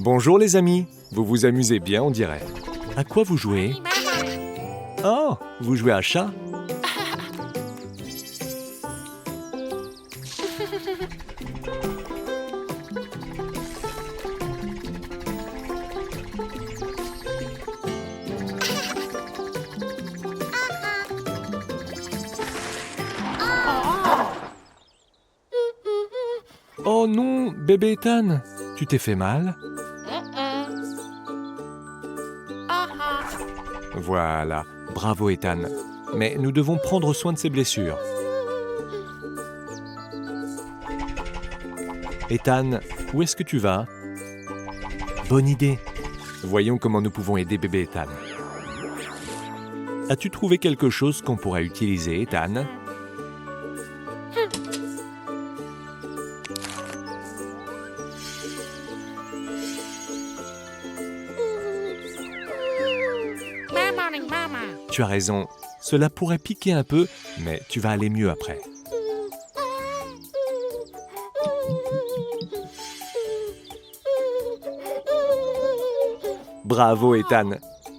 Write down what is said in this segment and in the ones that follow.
Bonjour les amis, vous vous amusez bien on dirait. À quoi vous jouez? Oh, vous jouez à chat? Oh non, bébé Ethan, tu t'es fait mal? Voilà, bravo Ethan. Mais nous devons prendre soin de ses blessures. Ethan, où est-ce que tu vas? Bonne idée. Voyons comment nous pouvons aider bébé Ethan. As-tu trouvé quelque chose qu'on pourrait utiliser, Ethan? Tu as raison, cela pourrait piquer un peu, mais tu vas aller mieux après. Bravo Ethan,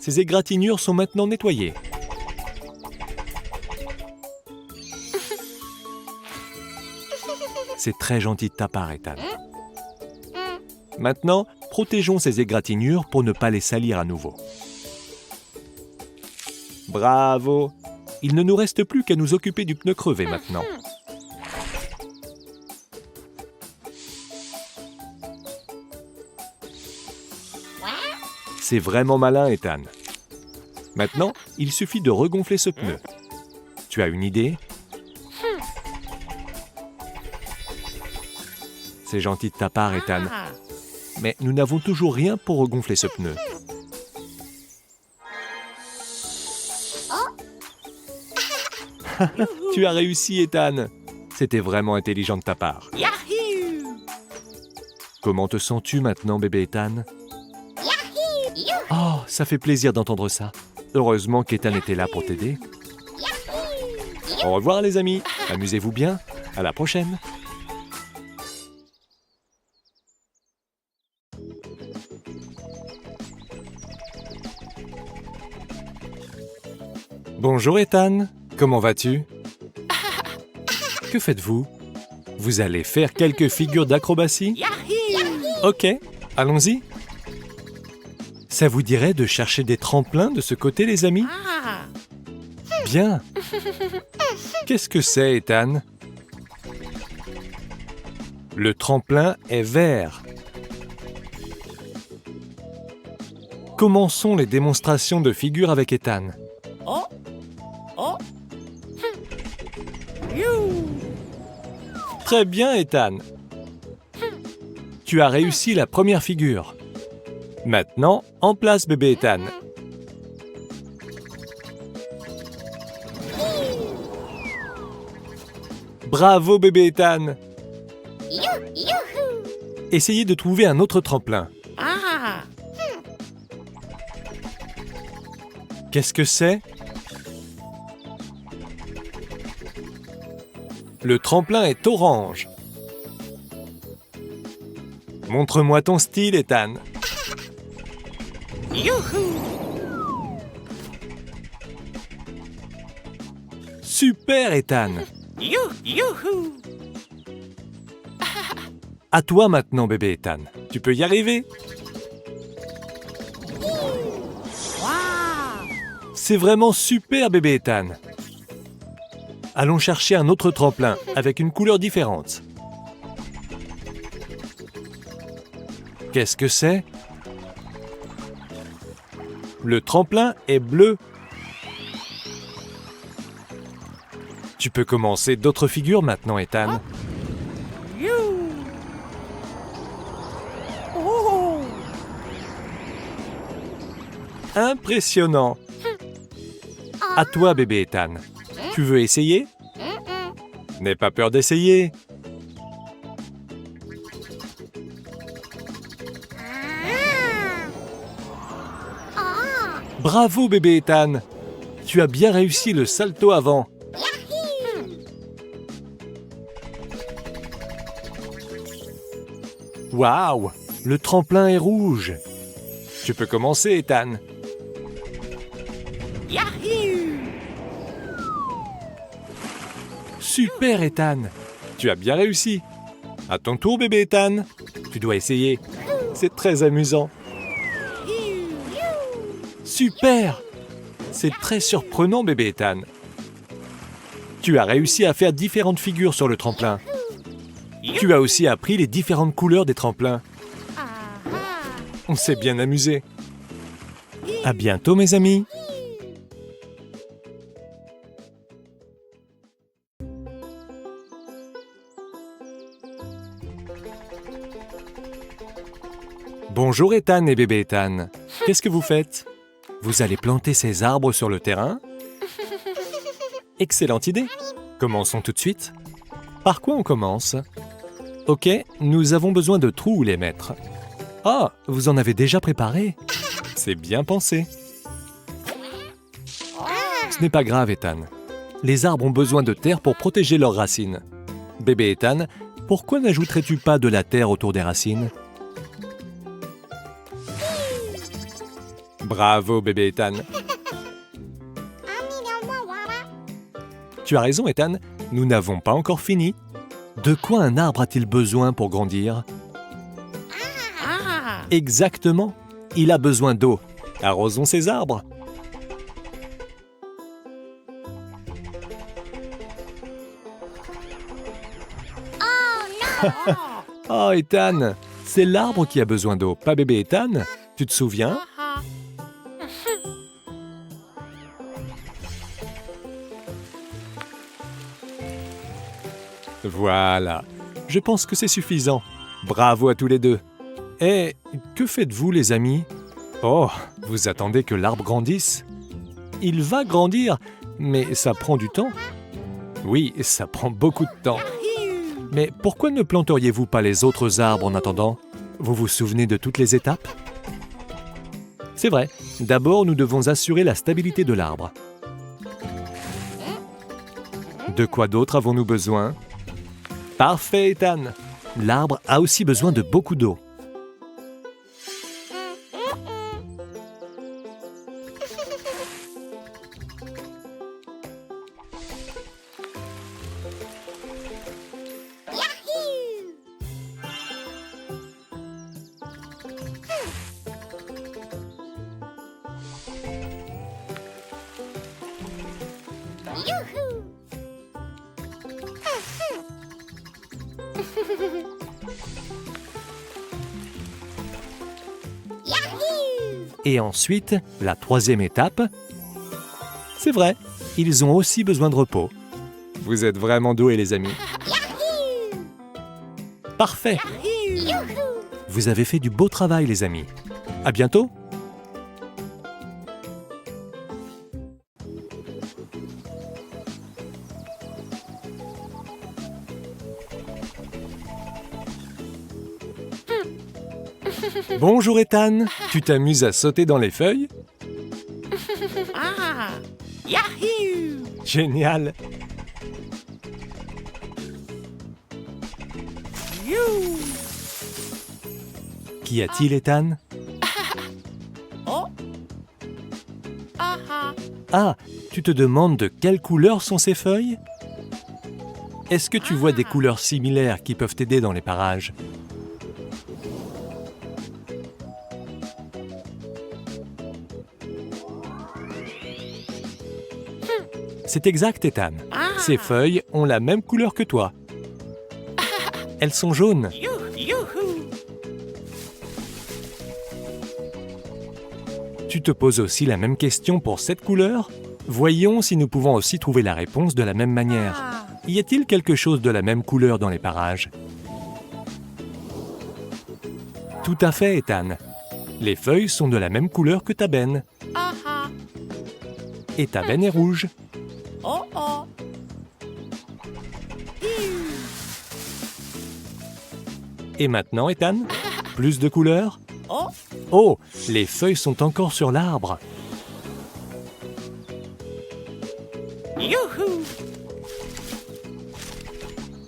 ces égratignures sont maintenant nettoyées. C'est très gentil de ta part, Ethan. Maintenant, protégeons ces égratignures pour ne pas les salir à nouveau. Bravo! Il ne nous reste plus qu'à nous occuper du pneu crevé maintenant. C'est vraiment malin, Ethan. Maintenant, il suffit de regonfler ce pneu. Tu as une idée? C'est gentil de ta part, Ethan. Mais nous n'avons toujours rien pour regonfler ce pneu. Tu as réussi, Ethan. C'était vraiment intelligent de ta part. Comment te sens-tu maintenant, bébé Ethan? Oh, ça fait plaisir d'entendre ça. Heureusement qu'Ethan était là pour t'aider. Au revoir, les amis. Amusez-vous bien. À la prochaine. Bonjour, Ethan. Comment vas-tu? Que faites-vous? Vous allez faire quelques figures d'acrobatie? Ok, allons-y. Ça vous dirait de chercher des tremplins de ce côté, les amis? Bien. Qu'est-ce que c'est, Ethan? Le tremplin est vert. Commençons les démonstrations de figures avec Ethan. Très bien, Ethan. Tu as réussi la première figure. Maintenant, en place, bébé Ethan. Bravo, bébé Ethan. Essayez de trouver un autre tremplin. Qu'est-ce que c'est? Le tremplin est orange. Montre-moi ton style, Ethan. Super, Ethan. À toi maintenant, bébé Ethan. Tu peux y arriver. C'est vraiment super, bébé Ethan. Allons chercher un autre tremplin avec une couleur différente. Qu'est-ce que c'est? Le tremplin est bleu. Tu peux commencer d'autres figures maintenant, Ethan. Impressionnant. À toi, bébé Ethan. Tu veux essayer? N'aie pas peur d'essayer. Bravo, bébé Ethan. Tu as bien réussi le salto avant. Waouh! Le tremplin est rouge. Tu peux commencer, Ethan. Super, Ethan. Tu as bien réussi. À ton tour, bébé Ethan. Tu dois essayer. C'est très amusant. Super! C'est très surprenant, bébé Ethan. Tu as réussi à faire différentes figures sur le tremplin. Tu as aussi appris les différentes couleurs des tremplins. On s'est bien amusé. À bientôt, mes amis. Bonjour Ethan et bébé Ethan. Qu'est-ce que vous faites? Vous allez planter ces arbres sur le terrain? Excellente idée. Commençons tout de suite. Par quoi on commence? Ok, nous avons besoin de trous où les mettre. Ah, vous en avez déjà préparé? C'est bien pensé. Ce n'est pas grave, Ethan. Les arbres ont besoin de terre pour protéger leurs racines. Bébé Ethan, pourquoi n'ajouterais-tu pas de la terre autour des racines? Bravo, bébé Ethan. Tu as raison, Ethan. Nous n'avons pas encore fini. De quoi un arbre a-t-il besoin pour grandir? Exactement. Il a besoin d'eau. Arrosons ces arbres. Oh, Ethan, c'est l'arbre qui a besoin d'eau, pas bébé Ethan. Tu te souviens? Voilà. Je pense que c'est suffisant. Bravo à tous les deux. Et que faites-vous, les amis? Oh, vous attendez que l'arbre grandisse? Il va grandir, mais ça prend du temps. Oui, ça prend beaucoup de temps. Mais pourquoi ne planteriez-vous pas les autres arbres en attendant? Vous vous souvenez de toutes les étapes? C'est vrai. D'abord, nous devons assurer la stabilité de l'arbre. De quoi d'autre avons-nous besoin? Parfait, Ethan. L'arbre a aussi besoin de beaucoup d'eau. Et ensuite, la troisième étape, c'est vrai, ils ont aussi besoin de repos. Vous êtes vraiment doués, les amis. Parfait. Vous avez fait du beau travail, les amis. À bientôt. Bonjour Ethan, tu t'amuses à sauter dans les feuilles? Yahoo! Génial! Qu'y a-t-il, Ethan? Oh! Ah, tu te demandes de quelle couleur sont ces feuilles? Est-ce que tu vois des couleurs similaires qui peuvent t'aider dans les parages? C'est exact, Ethan. Ces feuilles ont la même couleur que toi. Elles sont jaunes. Youhou! Tu te poses aussi la même question pour cette couleur? Voyons si nous pouvons aussi trouver la réponse de la même manière. Y a-t-il quelque chose de la même couleur dans les parages? Tout à fait, Ethan. Les feuilles sont de la même couleur que ta benne. Et ta benne est rouge. Oh oh! Et maintenant, Ethan? Plus de couleurs? Oh! Oh, les feuilles sont encore sur l'arbre. Youhou!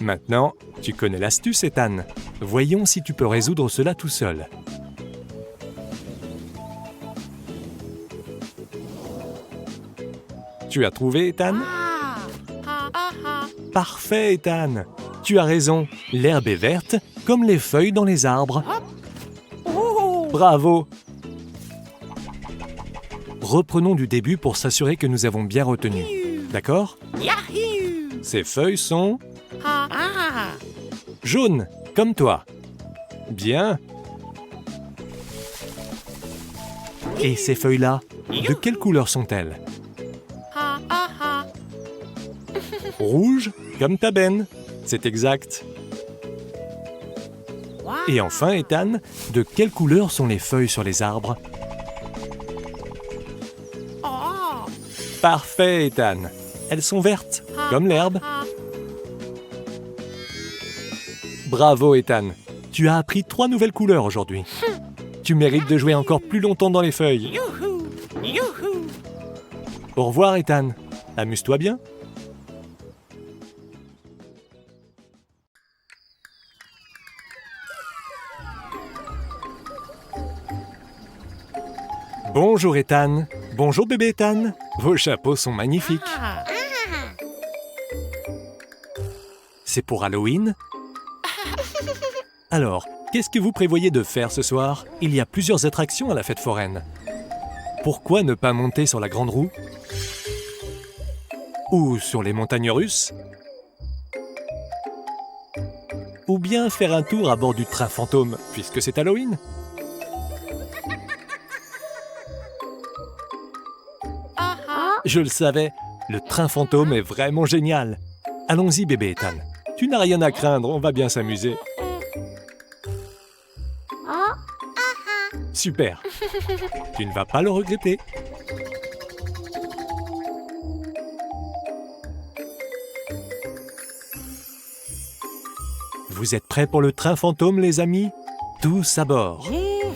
Maintenant, tu connais l'astuce, Ethan. Voyons si tu peux résoudre cela tout seul. Tu as trouvé, Ethan? Parfait, Ethan. Tu as raison. L'herbe est verte, comme les feuilles dans les arbres. Bravo. Reprenons du début pour s'assurer que nous avons bien retenu. D'accord? Yahoo! Ces feuilles sont Ah! jaunes, comme toi. Bien. Et ces feuilles-là, de quelle couleur sont-elles? Rouge, comme ta benne. C'est exact. Et enfin, Ethan, de quelle couleur sont les feuilles sur les arbres? Oh! Parfait, Ethan. Elles sont vertes, comme l'herbe. Bravo, Ethan. Tu as appris 3 nouvelles couleurs aujourd'hui. Tu mérites de jouer encore plus longtemps dans les feuilles. Youhou! Youhou! Au revoir, Ethan. Amuse-toi bien. Bonjour, Ethan. Bonjour, bébé Ethan. Vos chapeaux sont magnifiques. Ah! C'est pour Halloween? Alors, qu'est-ce que vous prévoyez de faire ce soir? Il y a plusieurs attractions à la fête foraine. Pourquoi ne pas monter sur la grande roue? Ou sur les montagnes russes? Ou bien faire un tour à bord du train fantôme, puisque c'est Halloween? Je le savais, le train fantôme est vraiment génial. Allons-y, bébé Ethan. Tu n'as rien à craindre, on va bien s'amuser. Super. Tu ne vas pas le regretter. Vous êtes prêts pour le train fantôme, les amis? Tous à bord.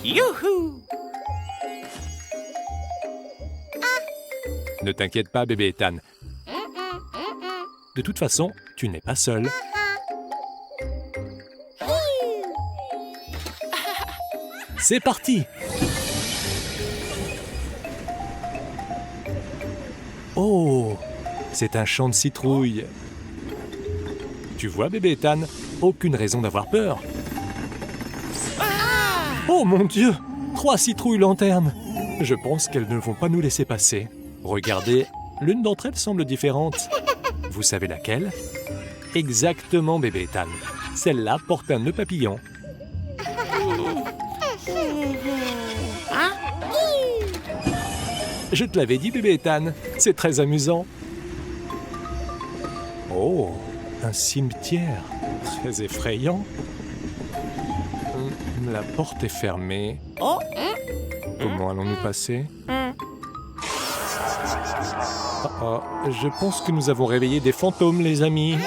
Youhou! Ne t'inquiète pas, bébé Ethan. De toute façon, tu n'es pas seul. C'est parti! Oh! C'est un champ de citrouilles. Tu vois, bébé Ethan, aucune raison d'avoir peur. Oh mon Dieu! 3 citrouilles lanternes! Je pense qu'elles ne vont pas nous laisser passer. Regardez, l'une d'entre elles semble différente. Vous savez laquelle? Exactement, bébé Ethan. Celle-là porte un nœud papillon. Je te l'avais dit, bébé Ethan. C'est très amusant. Oh, un cimetière. Très effrayant. La porte est fermée. Oh! Comment allons-nous passer? Oh, je pense que nous avons réveillé des fantômes, les amis.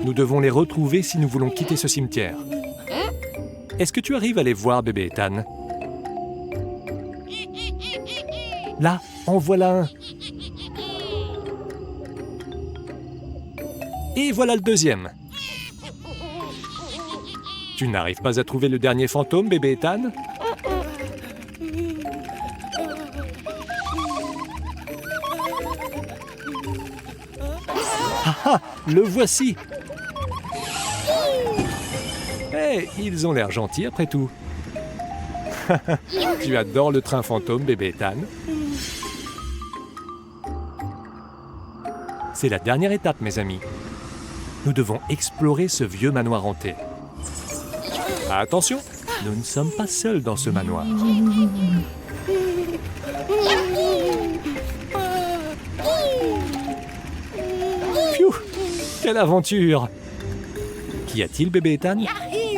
Nous devons les retrouver si nous voulons quitter ce cimetière. Est-ce que tu arrives à les voir, bébé Ethan? Là, en voilà un. Et voilà le deuxième. Tu n'arrives pas à trouver le dernier fantôme, bébé Ethan? Ah ah, le voici! Hey, ils ont l'air gentils après tout. Tu adores le train fantôme, bébé Ethan. C'est la dernière étape, mes amis. Nous devons explorer ce vieux manoir hanté. Attention, nous ne sommes pas seuls dans ce manoir. Pfiou! Quelle aventure! Qu'y a-t-il, bébé Ethan?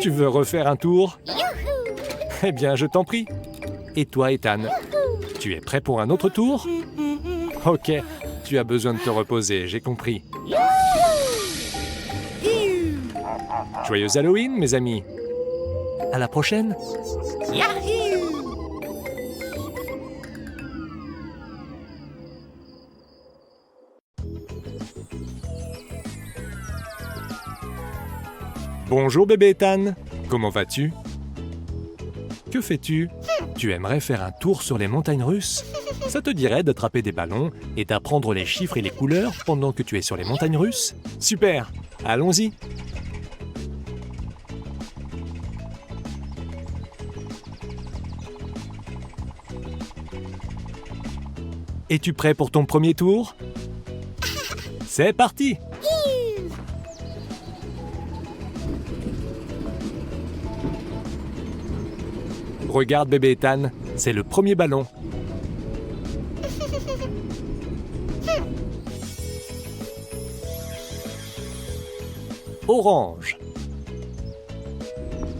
Tu veux refaire un tour? Eh bien, je t'en prie. Et toi, Ethan? Tu es prêt pour un autre tour? Ok, tu as besoin de te reposer, j'ai compris. Joyeux Halloween, mes amis. À la prochaine. Yahoo! Bonjour, bébé Ethan. Comment vas-tu? Que fais-tu? Tu aimerais faire un tour sur les montagnes russes? Ça te dirait d'attraper des ballons et d'apprendre les chiffres et les couleurs pendant que tu es sur les montagnes russes? Super! Allons-y! Es-tu prêt pour ton premier tour? C'est parti! Regarde bébé Ethan, c'est le premier ballon. Orange.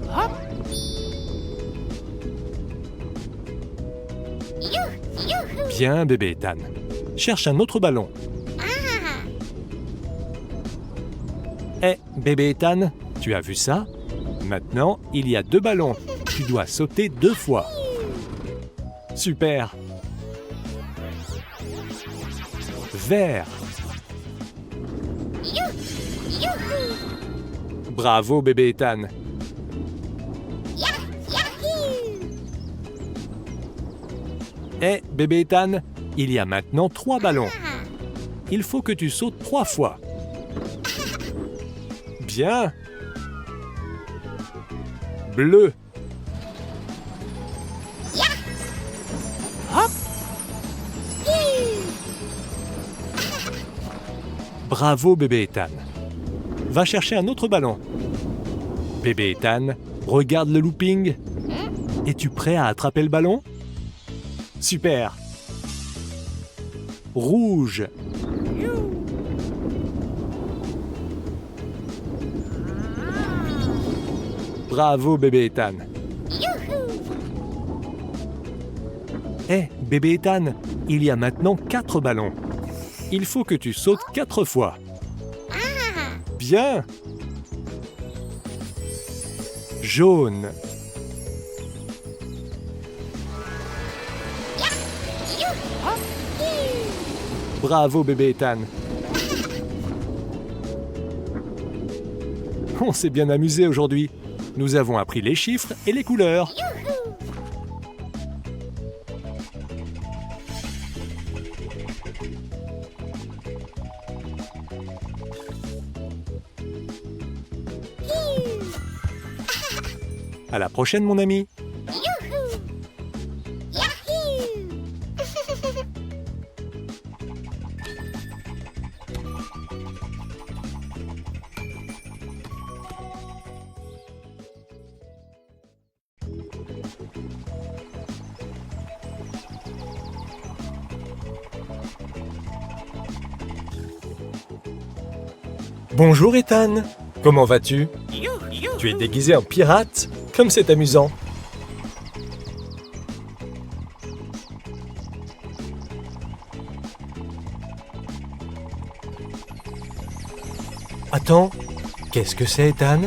Hop. Bien bébé Ethan. Cherche un autre ballon. Bébé Ethan, tu as vu ça? Maintenant, il y a 2 ballons. Tu dois sauter 2 fois. Super. Vert. Bravo bébé Ethan. Bébé Ethan, il y a maintenant 3 ballons. Il faut que tu sautes 3 fois. Bien. Bleu. Hop. Bravo bébé Ethan. Va chercher un autre ballon. Bébé Ethan, regarde le looping. Es-tu prêt à attraper le ballon? Super. Rouge. Bravo bébé Ethan. Bébé Ethan, il y a maintenant 4 ballons. Il faut que tu sautes 4 fois. Bien. Jaune. Bravo bébé Ethan. On s'est bien amusé aujourd'hui. Nous avons appris les chiffres et les couleurs. À la prochaine mon ami. Bonjour Ethan, comment vas-tu? Tu es déguisé en pirate? Comme c'est amusant. Attends, qu'est-ce que c'est Ethan?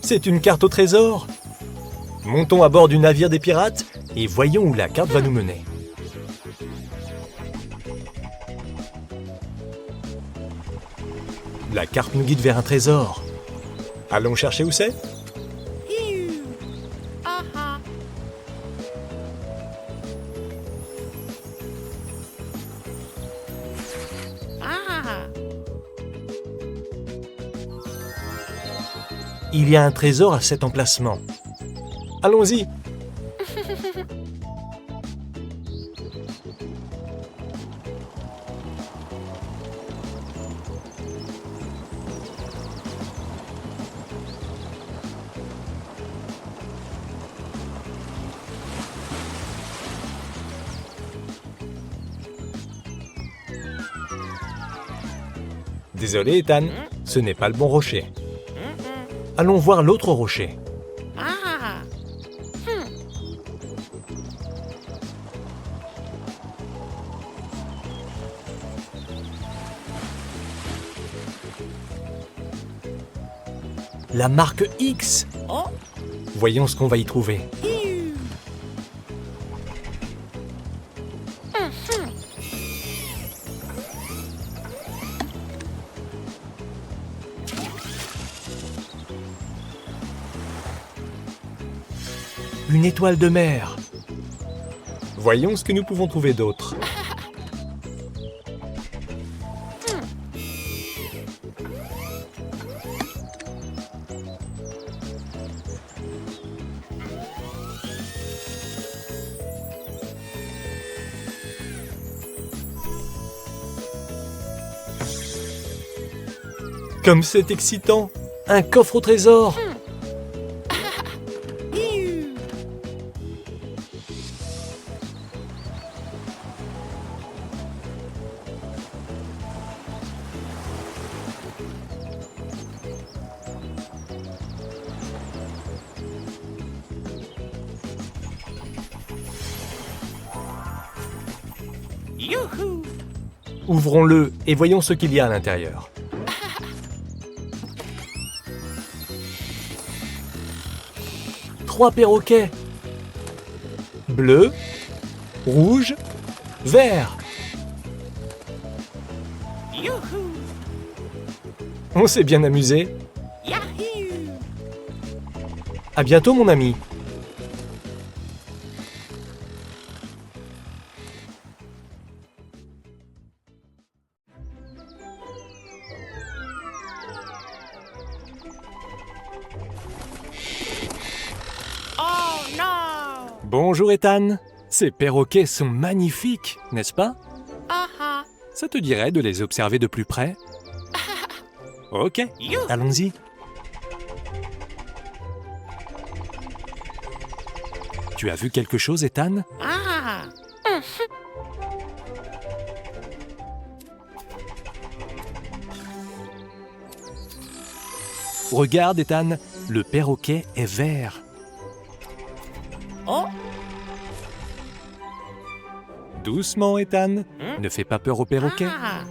C'est une carte au trésor. Montons à bord du navire des pirates et voyons où la carte va nous mener. La carte nous guide vers un trésor. Allons chercher où c'est? Aha. Ah. Il y a un trésor à cet emplacement. Allons-y. Désolé Ethan, ce n'est pas le bon rocher. Allons voir l'autre rocher. Ah. La marque X. Oh. Voyons ce qu'on va y trouver. une étoile de mer. Voyons ce que nous pouvons trouver d'autre. Comme c'est excitant! Un coffre au trésor! Hiu. Youhou. Ouvrons-le et voyons ce qu'il y a à l'intérieur. Trois perroquets. Bleu, rouge, vert. Youhou. On s'est bien amusé. Yahoo. À bientôt mon ami. Oh non. Bonjour Ethan. Ces perroquets sont magnifiques, n'est-ce pas? Ah ah. Ça te dirait de les observer de plus près? Ok, You. allons-y. Tu as vu quelque chose, Ethan? Ah. Regarde, Ethan, le perroquet est vert. Oh. Doucement, Ethan. Ne fais pas peur au perroquet. Ah.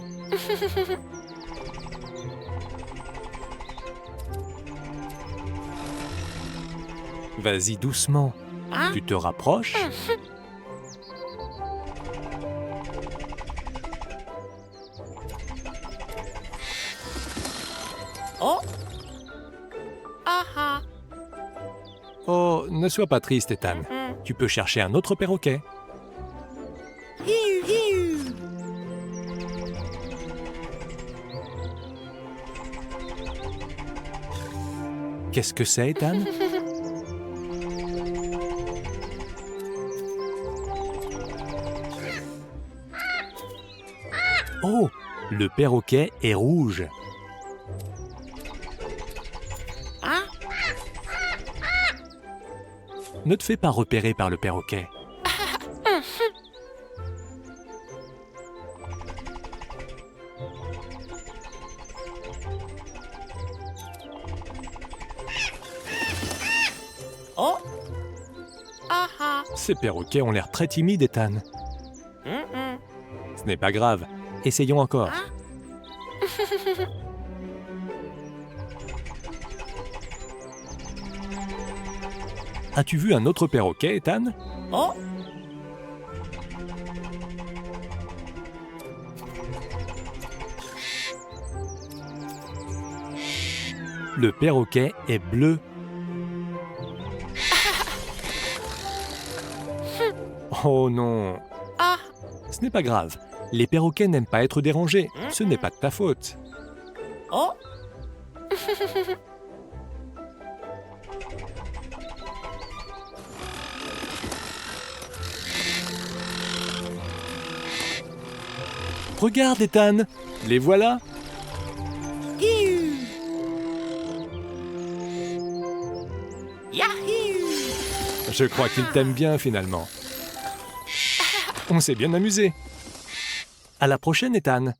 Vas-y doucement. Ah. Tu te rapproches. Oh. Ah ah. Oh, ne sois pas triste, Ethan. Tu peux chercher un autre perroquet. Hiu hiu. Qu'est-ce que c'est, Ethan? Oh, le perroquet est rouge. Ah. Ne te fais pas repérer par le perroquet. Oh. Ah ah. Ces perroquets ont l'air très timides, Ethan. Ce n'est pas grave. Essayons encore. Ah. As-tu vu un autre perroquet, Ethan? Oh. Le perroquet est bleu. Oh non, Ah. ce n'est pas grave. Les perroquets n'aiment pas être dérangés. Ce n'est pas de ta faute. Oh. Regarde, Ethan, les voilà. Hiu. Yahoo. Je crois qu'ils t'aiment bien finalement. On s'est bien amusé. À la prochaine, Ethan.